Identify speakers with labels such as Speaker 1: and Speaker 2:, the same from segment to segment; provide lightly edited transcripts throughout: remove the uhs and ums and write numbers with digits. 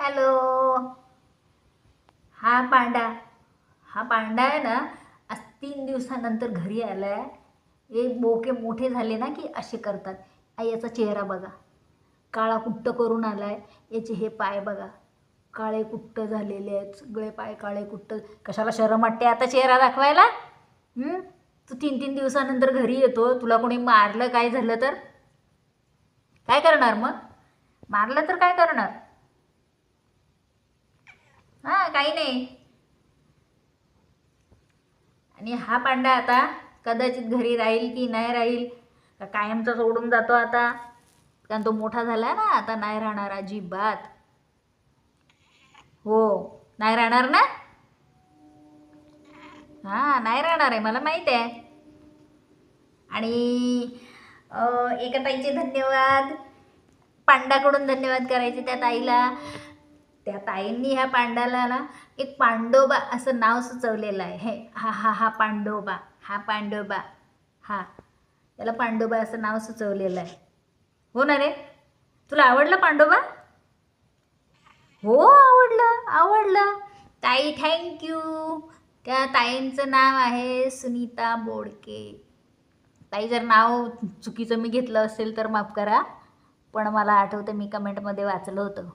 Speaker 1: Hello. हा पांडा हा पांडा आहे ना, आज 3 दिवसानंतर घरी आलाय. एक बोके मोठे झाले ना की असे करतात. याचा चेहरा बघा, काळा कुट्ट करून आलाय. याचे हे पाय बघा, काळे कुट्ट झालेले आहेत. सगळे पाय काळे कुट्ट. कशाला शरम वाटते आता चेहरा दाखवायला? तू 3 दिवसानंतर घरी येतो. तुला कोणी मारलं काय झालं तर काय करणार? मग मारलं तर काय करणार? हां, काही नाही. आणि हा पांडा आता कदाचित घरी राहील की नाही राहील, का कायमचा सोडून जातो आता, कारण तो मोठा झाला ना. आता नाही राहणार अजिबात. हो, नाही राहणार ना. हां, नाही राहणार आहे, मला माहीत आहे. आणि एका ताईचे धन्यवाद, पांडाकडून धन्यवाद करायचे त्या ताईला. त्या ताईंनी ह्या पांडाला ना एक पांडोबा असं नाव सुचवलेलं आहे. हे हा हा हा पांडोबा, हा पांडोबा, हा त्याला पांडोबा असं नाव सुचवलेलं आहे. हो ना रे, तुला आवडलं पांडोबा? हो, आवडलं आवडलं. ताई थँक्यू. त्या ताईंचं नाव आहे सुनीता बोडके. ताई, जर नाव चुकीचं मी घेतलं असेल तर माफ करा, पण मला आठवतं मी कमेंटमध्ये वाचलं होतं.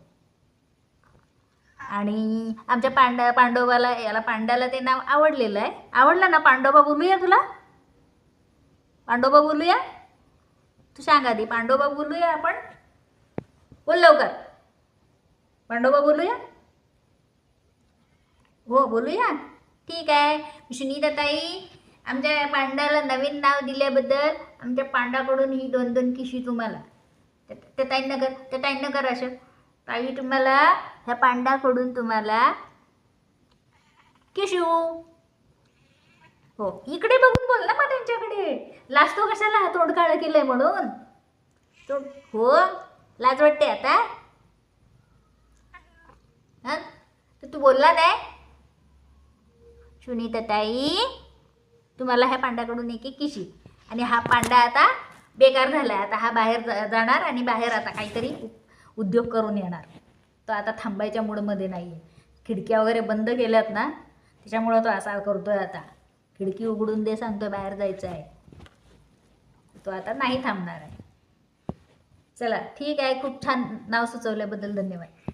Speaker 1: आणि आमच्या पांडोबाला, याला पांड्याला ते नाव आवडलेलं आहे. आवडलं ना पांडोबा? बोलूया तुला? पांडोबा बोलूया? तू सांग आधी, पांडोबा बोलूया आपण? बोल लवकर. पांडोबा बोलूया? हो, बोलूया. ठीक आहे. सुनीता ताई, आमच्या पांड्याला नवीन नाव दिल्याबद्दल आमच्या पांडाकडून ही 2-2 किशी तुम्हाला. त्या ताईंना कर असं. ताई, तुम्हाला ह्या पांडाकडून तुम्हाला किशू. हो, इकडे बघून बोल ना मग त्यांच्याकडे. लाजतो कशाला? तोंड काळं केलंय म्हणून. तोंड हो, लाज वाटते आता. हां, तर तू बोलला नाही. सुनीता ताई, तुम्हाला ह्या पांड्याकडून एक एक किशी. आणि हा पांडा आता बेकार झाला आहे. आता हा बाहेर जाणार आणि बाहेर आता काहीतरी उद्योग करून येणार. तो आता थांबायच्या मूडमध्ये नाही आहे. खिडक्या वगैरे बंद केल्यात ना, त्याच्यामुळं तो असा करतोय. आता खिडकी उघडून दे सांगतोय, बाहेर जायचं आहे. तो आता नाही थांबणार आहे. चला ठीक आहे, खूप छान नाव सुचवल्याबद्दल धन्यवाद.